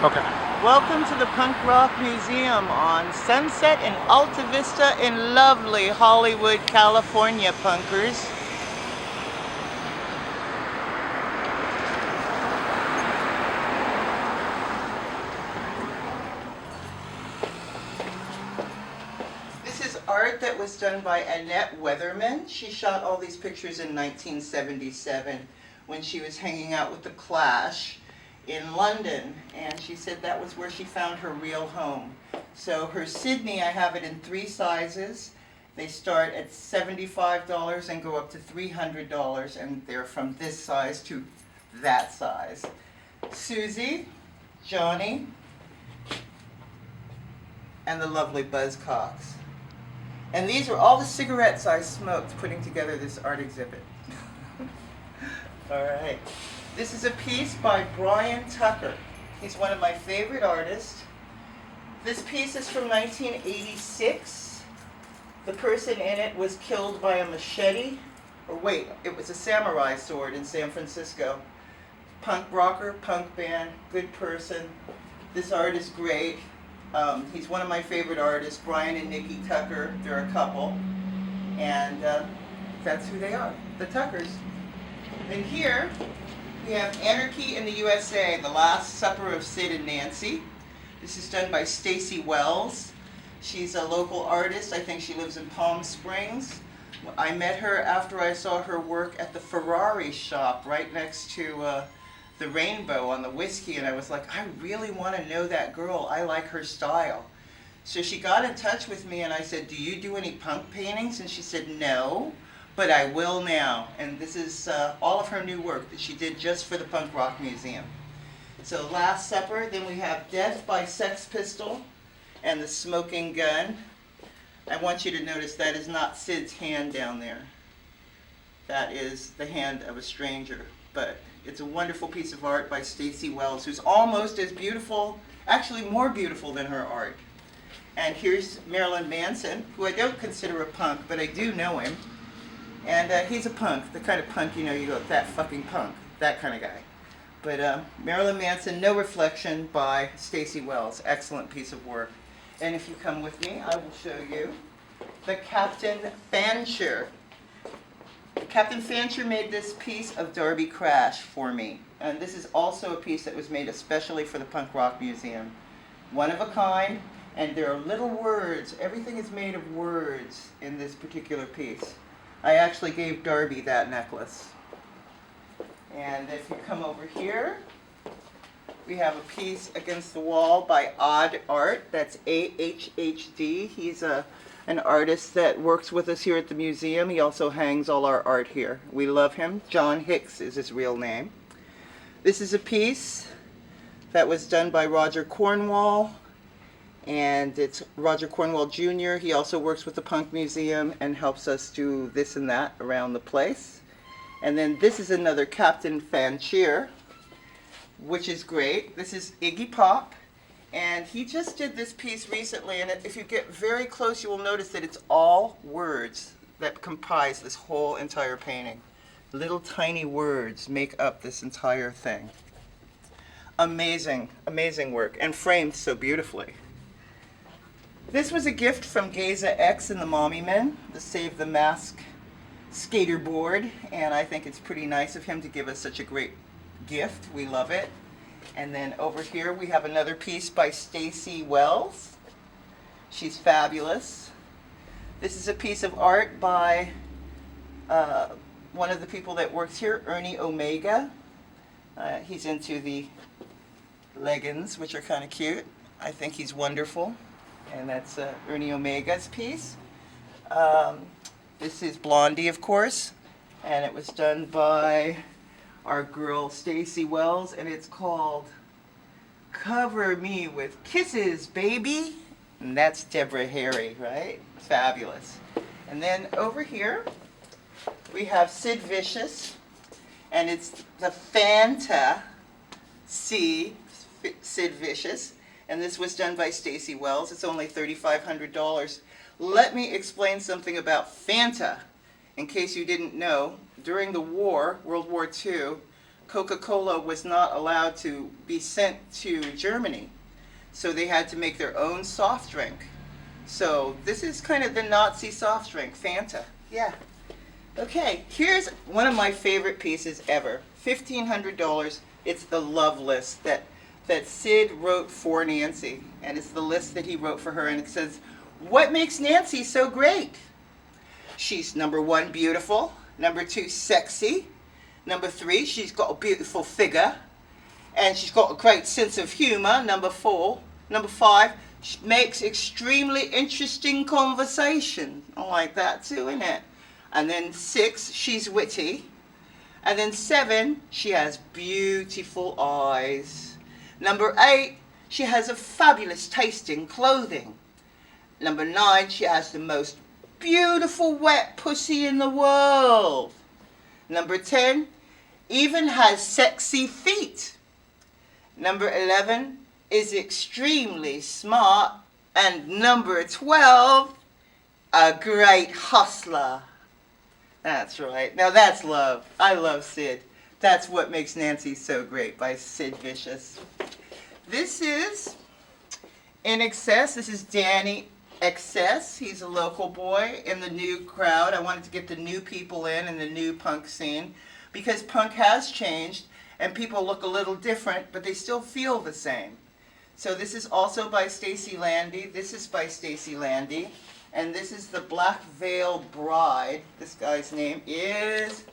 Okay. Welcome to the Punk Rock Museum on Sunset in Alta Vista in lovely Hollywood, California, punkers. This is art that was done by Annette Weatherman. She shot all these pictures in 1977 when she was hanging out with the Clash in London, and she said that was where she found her real home. So her Sydney, I have it in 3 sizes. They start at $75 and go up to $300, and they're from this size to that size. Susie, Johnny, and the lovely Buzzcocks. And these are all the cigarettes I smoked putting together this art exhibit. All right. This is a piece by Brian Tucker. He's one of my favorite artists. This piece is from 1986. The person in it was killed by a machete. Or wait, it was a samurai sword in San Francisco. Punk rocker, punk band, good person. This art is great. He's one of my favorite artists, Brian and Nikki Tucker. They're a couple. And that's who they are, the Tuckers. And here, we have Anarchy in the USA, The Last Supper of Sid and Nancy. This is done by Stacy Wells. She's a local artist. I think she lives in Palm Springs. I met her after I saw her work at the Ferrari shop right next to the Rainbow on the whiskey, and I was like, I really want to know that girl. I like her style. So she got in touch with me, and I said, do you do any punk paintings? And she said, no. But I will now, and this is all of her new work that she did just for the Punk Rock Museum. So Last Supper, then we have Death by Sex Pistol and The Smoking Gun. I want you to notice that is not Sid's hand down there. That is the hand of a stranger, but it's a wonderful piece of art by Stacy Wells, who's almost as beautiful, actually more beautiful than her art. And here's Marilyn Manson, who I don't consider a punk, but I do know him. And he's a punk, the kind of punk, you know, you go, that fucking punk, that kind of guy. But Marilyn Manson, No Reflection by Stacy Wells, excellent piece of work. And if you come with me, I will show you the Captain Fancher. Captain Fancher made this piece of Darby Crash for me. And this is also a piece that was made especially for the Punk Rock Museum. One of a kind, and there are little words. Everything is made of words in this particular piece. I actually gave Darby that necklace. And if you come over here, we have a piece against the wall by Odd Art. That's AHHD. He's an artist that works with us here at the museum. He also hangs all our art here. We love him. John Hicks is his real name. This is a piece that was done by Roger Cornwall. And it's Roger Cornwall Jr. He also works with the Punk Museum and helps us do this and that around the place. And then this is another Captain Fancher, which is great. This is Iggy Pop, and he just did this piece recently, and if you get very close, you will notice that it's all words that comprise this whole entire painting. Little tiny words make up this entire thing. Amazing, amazing work, and framed so beautifully. This was a gift from Geza X and the Mommy Men, the Save the Mask skater board, and I think it's pretty nice of him to give us such a great gift. We love it. And then over here we have another piece by Stacy Wells. She's fabulous. This is a piece of art by one of the people that works here, Ernie Omega. He's into the leggings, which are kind of cute. I think he's wonderful. And that's Ernie Omega's piece. This is Blondie, of course, and it was done by our girl Stacy Wells, and it's called Cover Me with Kisses, Baby. And that's Deborah Harry, right? Fabulous. And then over here, we have Sid Vicious, and it's the Fanta C, Sid Vicious. And this was done by Stacy Wells. It's only $3,500. Let me explain something about Fanta. In case you didn't know, during the war, World War II, Coca-Cola was not allowed to be sent to Germany. So they had to make their own soft drink. So this is kind of the Nazi soft drink, Fanta. Yeah. Okay, here's one of my favorite pieces ever. $1,500. It's the love list that Sid wrote for Nancy. And it's the list that he wrote for her. And it says, what makes Nancy so great? She's number 1, beautiful. Number 2, sexy. Number 3, she's got a beautiful figure. And she's got a great sense of humor. Number 5, she makes extremely interesting conversation. I like that too, innit? And then 6, she's witty. And then 7, she has beautiful eyes. Number 8, she has a fabulous taste in clothing. Number 9, she has the most beautiful wet pussy in the world. Number 10, even has sexy feet. Number 11 is extremely smart. And number 12, a great hustler. That's right. Now that's love. I love Sid. That's What Makes Nancy So Great by Sid Vicious. This is In Excess. This is Danny Excess. He's a local boy in the new crowd. I wanted to get the new people in the new punk scene because punk has changed and people look a little different, but they still feel the same. So this is also by Stacy Landy. This is by Stacy Landy. And this is the Black Veil Bride. This guy's name is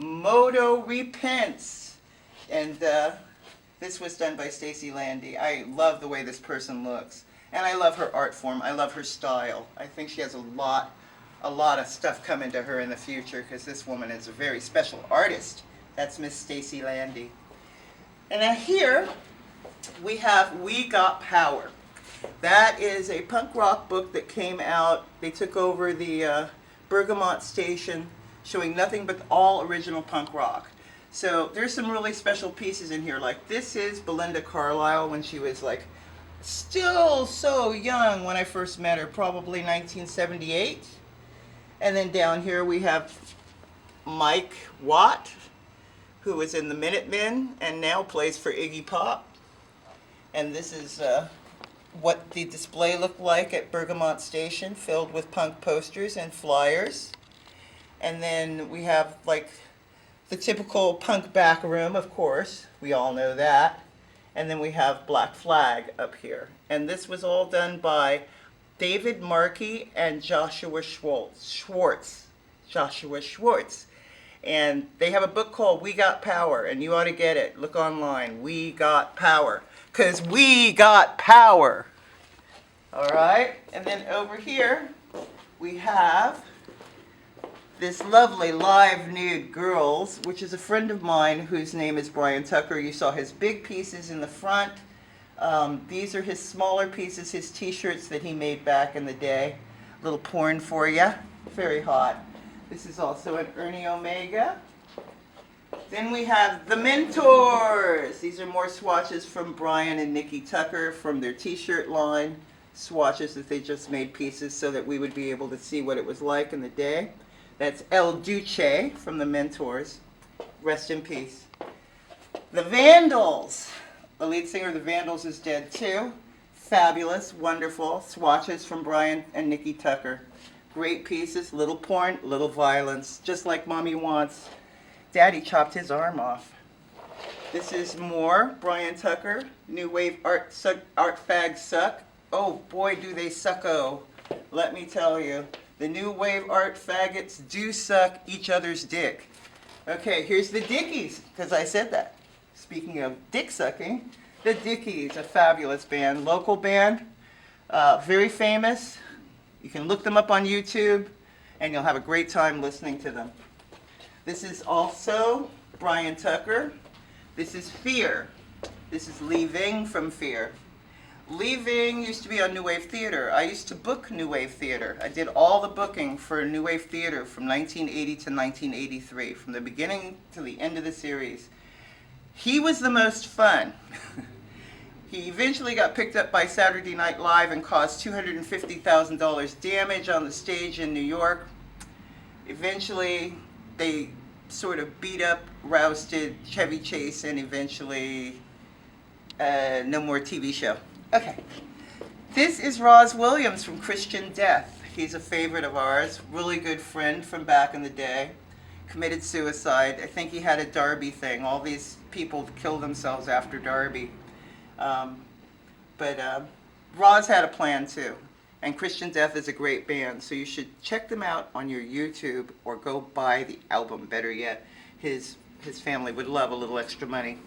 Moto Repents. And this was done by Stacy Landy. I love the way this person looks. And I love her art form. I love her style. I think she has a lot of stuff coming to her in the future because this woman is a very special artist. That's Miss Stacy Landy. And now here we have We Got Power. That is a punk rock book that came out. They took over the Bergamot station, showing nothing but all original punk rock. So there's some really special pieces in here. Like this is Belinda Carlisle when she was like still so young when I first met her, probably 1978. And then down here we have Mike Watt, who was in the Minutemen and now plays for Iggy Pop. And this is what the display looked like at Bergamot Station, filled with punk posters and flyers. And then we have like the typical punk back room, of course. We all know that. And then we have Black Flag up here. And this was all done by David Markey and Joshua Schwartz. Joshua Schwartz. And they have a book called We Got Power, and you ought to get it. Look online. We Got Power. Because we got power. All right? And then over here, we have this lovely Live Nude Girls, which is a friend of mine whose name is Brian Tucker. You saw his big pieces in the front. These are his smaller pieces, his t-shirts that he made back in the day. A little porn for you. Very hot. This is also an Ernie Omega. Then we have The Mentors. These are more swatches from Brian and Nikki Tucker from their t-shirt line. Swatches that they just made pieces so that we would be able to see what it was like in the day. That's El Duce from The Mentors. Rest in peace. The Vandals. The lead singer of The Vandals is dead too. Fabulous, wonderful swatches from Brian and Nikki Tucker. Great pieces, little porn, little violence, just like Mommy wants. Daddy chopped his arm off. This is more Brian Tucker, New Wave Art Fags Suck. Oh boy, do they sucko. Let me tell you. The New Wave Art Faggots do suck each other's dick. Okay, here's the Dickies, because I said that. Speaking of dick sucking, the Dickies, a fabulous band, local band, very famous. You can look them up on YouTube, and you'll have a great time listening to them. This is also Brian Tucker. This is Fear. This is Leaving from Fear. Leaving used to be on New Wave Theater. I used to book New Wave Theater. I did all the booking for New Wave Theater from 1980 to 1983, from the beginning to the end of the series. He was the most fun. He eventually got picked up by Saturday Night Live and caused $250,000 damage on the stage in New York. Eventually, they sort of beat up, rousted Chevy Chase, and eventually no more TV show. Okay. This is Roz Williams from Christian Death. He's a favorite of ours, really good friend from back in the day. Committed suicide. I think he had a Derby thing. All these people kill themselves after Derby. But Roz had a plan too. And Christian Death is a great band, so you should check them out on your YouTube or go buy the album, better yet. His family would love a little extra money.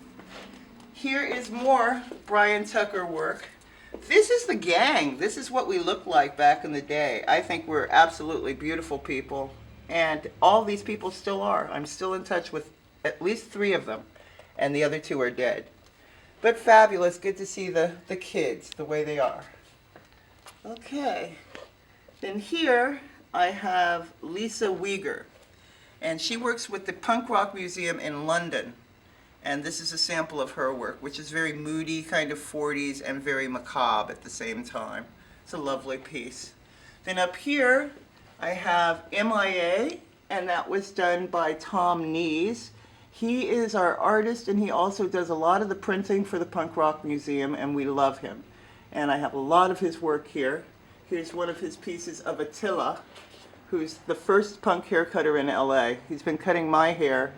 Here is more Brian Tucker work. This is the gang. This is what we looked like back in the day. I think we're absolutely beautiful people, and all these people still are. I'm still in touch with at least 3 of them, and the other 2 are dead. But fabulous. Good to see the kids the way they are. Okay. Then here I have Lisa Weger, and she works with the Punk Rock Museum in London. And this is a sample of her work, which is very moody, kind of 40s, and very macabre at the same time. It's a lovely piece. Then up here, I have MIA, and that was done by Tom Nees. He is our artist, and he also does a lot of the printing for the Punk Rock Museum, and we love him. And I have a lot of his work here. Here's one of his pieces of Attila, who's the first punk hair cutter in LA. He's been cutting my hair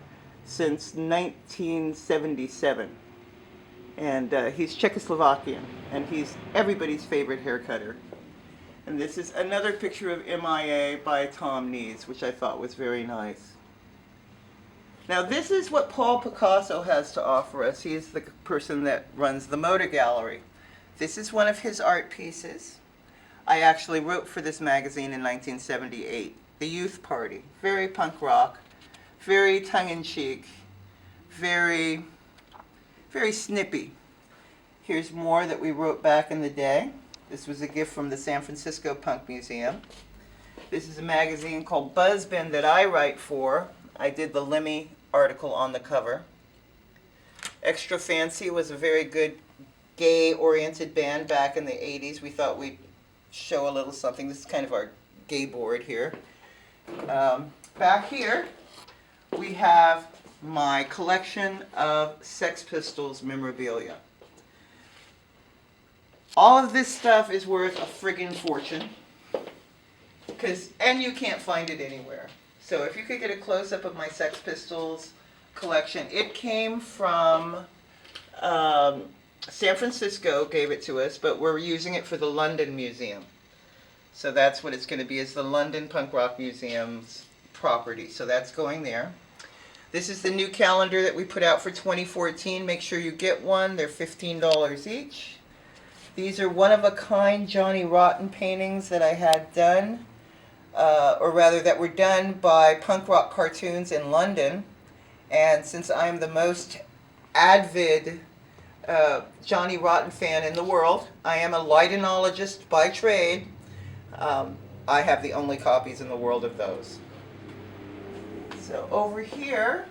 since 1977. And he's Czechoslovakian, and he's everybody's favorite hair cutter. And this is another picture of MIA by Tom Nees, which I thought was very nice. Now this is what Paul Picasso has to offer us. He is the person that runs the Motor Gallery. This is one of his art pieces. I actually wrote for this magazine in 1978, The Youth Party. Very punk rock, very tongue-in-cheek, very snippy. Here's more that we wrote back in the day. This was a gift from the San Francisco Punk Museum. This is a magazine called Buzzbin that I write for. I did the Lemmy article on the cover. Extra Fancy was a very good gay-oriented band back in the 80s. We thought we'd show a little something. This is kind of our gay board here. Back here, we have my collection of Sex Pistols memorabilia. All of this stuff is worth a friggin' fortune, and you can't find it anywhere. So if you could get a close-up of my Sex Pistols collection, it came from San Francisco, gave it to us, but we're using it for the London Museum. So that's what it's going to be, is the London Punk Rock Museum's property. So that's going there. This is the new calendar that we put out for 2014. Make sure you get one. They're $15 each. These are one-of-a-kind Johnny Rotten paintings that I had done, or rather that were done by Punk Rock Cartoons in London. And since I'm the most avid Johnny Rotten fan in the world, I am a lightonologist by trade. I have the only copies in the world of those. So over here,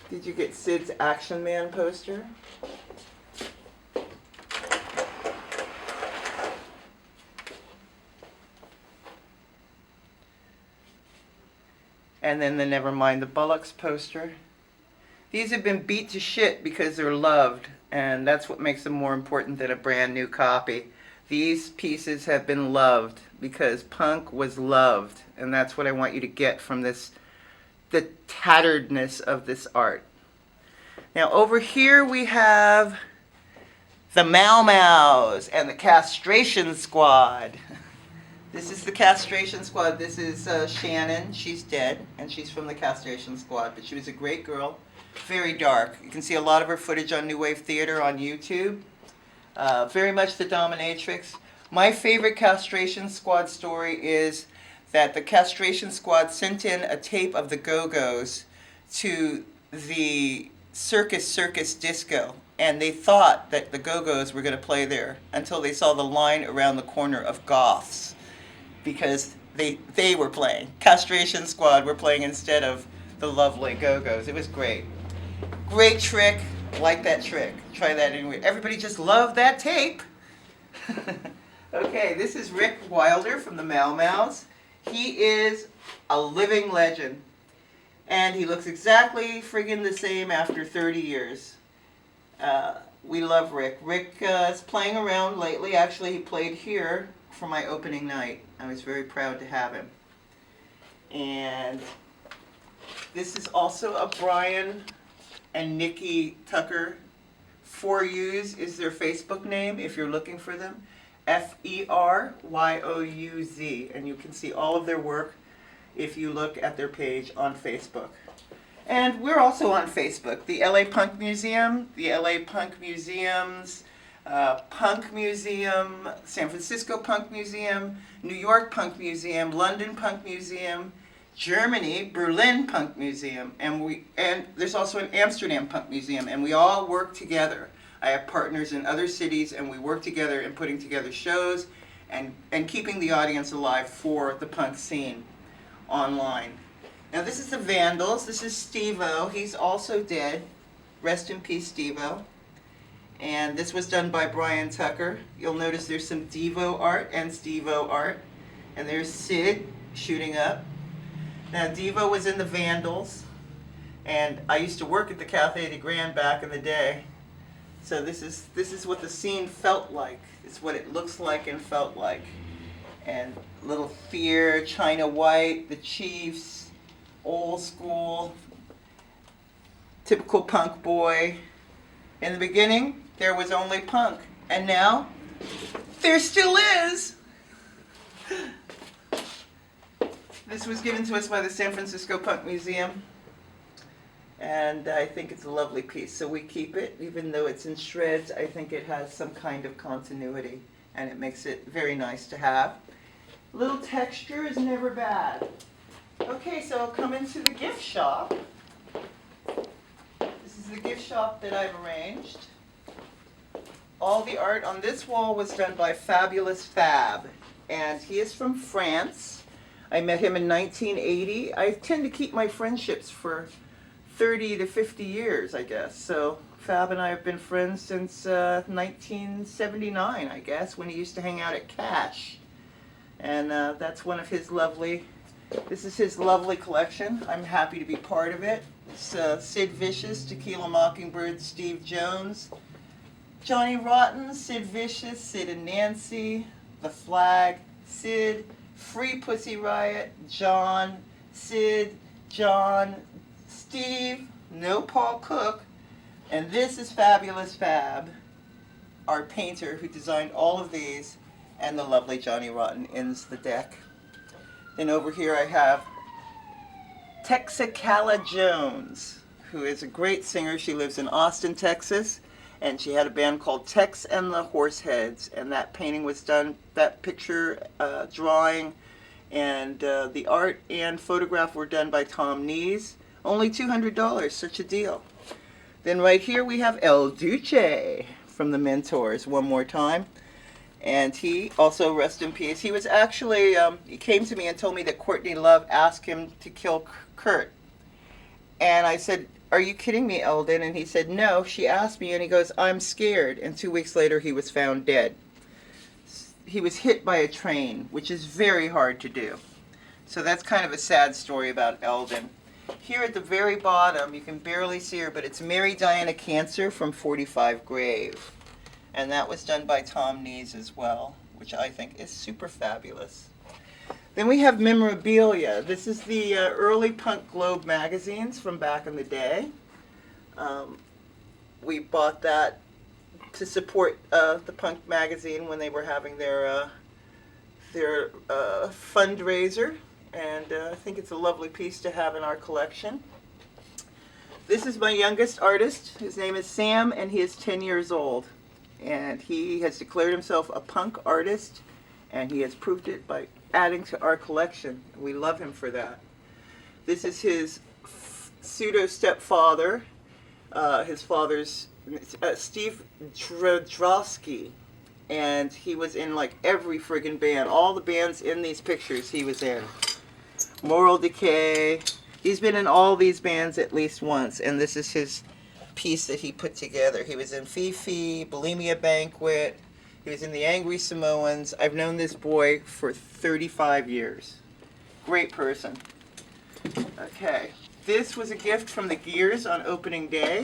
did you get Sid's Action Man poster? And then the Nevermind the Bullocks poster. These have been beat to shit because they're loved, and that's what makes them more important than a brand new copy. These pieces have been loved because punk was loved, and that's what I want you to get from this, the tatteredness of this art. Now over here we have the Mau Maus and the Castration Squad. This is the Castration Squad. This is Shannon. She's dead, and she's from the Castration Squad, but she was a great girl. Very dark. You can see a lot of her footage on New Wave Theater on YouTube. Very much the dominatrix. My favorite Castration Squad story is that the Castration Squad sent in a tape of the Go-Go's to the Circus Disco, and they thought that the Go-Go's were going to play there until they saw the line around the corner of goths, because they were playing. Castration Squad were playing instead of the lovely Go-Go's. It was great. Great trick. Like that trick. Try that anyway. Everybody just loved that tape. Okay, this is Rick Wilder from the Mau Maus. He is a living legend. And he looks exactly friggin' the same after 30 years. We love Rick. Rick is playing around lately. Actually, he played here for my opening night. I was very proud to have him. And this is also a Brian and Nikki Tucker. 4U's is their Facebook name if you're looking for them. F-E-R-Y-O-U-Z. And you can see all of their work if you look at their page on Facebook. And we're also on Facebook. The LA Punk Museum, the LA Punk Museums, Punk Museum, San Francisco Punk Museum, New York Punk Museum, London Punk Museum, Germany, Berlin Punk Museum, and there's also an Amsterdam Punk Museum, and we all work together. I have partners in other cities, and we work together in putting together shows and keeping the audience alive for the punk scene online. Now this is the Vandals. This is Steve-O. He's also dead. Rest in peace, Steve-O. And this was done by Brian Tucker. You'll notice there's some Devo art and Steve-O art. And there's Sid shooting up. Now Devo was in the Vandals. And I used to work at the Café de Grand back in the day. So this is what the scene felt like. It's what it looks like and felt like. And Little Fear, China White, the Chiefs, old school, typical punk boy. In the beginning, there was only punk. And now, there still is. This was given to us by the San Francisco Punk Museum. And I think it's a lovely piece. So we keep it, even though it's in shreds. I think it has some kind of continuity. And it makes it very nice to have. Little texture is never bad. Okay, so I'll come into the gift shop. This is the gift shop that I've arranged. All the art on this wall was done by Fabulous Fab, and he is from France. I met him in 1980. I tend to keep my friendships for 30 to 50 years, I guess. So Fab and I have been friends since 1979, I guess, when he used to hang out at Cash. And that's one of his lovely... This is his lovely collection. I'm happy to be part of it. It's Sid Vicious, Tequila Mockingbird, Steve Jones, Johnny Rotten, Sid Vicious, Sid and Nancy, The Flag, Sid, Free Pussy Riot, John, Sid, John, Steve, no Paul Cook, and this is Fabulous Fab, our painter who designed all of these, and the lovely Johnny Rotten ends the deck. Then over here I have Texicala Jones, who is a great singer. She lives in Austin, Texas, and she had a band called Tex and the Horseheads, and that painting was done, that picture, drawing, and the art and photograph were done by Tom Nees. Only $200, such a deal. Then right here we have El Duce from the Mentors, one more time. And he also, rest in peace, he was actually, he came to me and told me that Courtney Love asked him to kill Kurt. And I said, are you kidding me, Eldon? And he said, no, she asked me, and he goes, I'm scared. And 2 weeks later, he was found dead. He was hit by a train, which is very hard to do. So that's kind of a sad story about Eldon. Here at the very bottom, you can barely see her, but it's Mary Diana Cancer from 45 Grave. And that was done by Tom Nees as well, which I think is super fabulous. Then we have memorabilia. This is the early Punk Globe magazines from back in the day. We bought that to support the Punk magazine when they were having their fundraiser. And I think it's a lovely piece to have in our collection. This is my youngest artist. His name is Sam, and he is 10 years old. And he has declared himself a punk artist, and he has proved it by adding to our collection. We love him for that. This is his pseudo-stepfather. His father's Steve Drodrowski, and he was in like every friggin' band. All the bands in these pictures he was in. Moral Decay. He's been in all these bands at least once, and this is his piece that he put together. He was in Fifi, Bulimia Banquet. He was in the Angry Samoans. I've known this boy for 35 years. Great person. Okay. This was a gift from the Gears on opening day.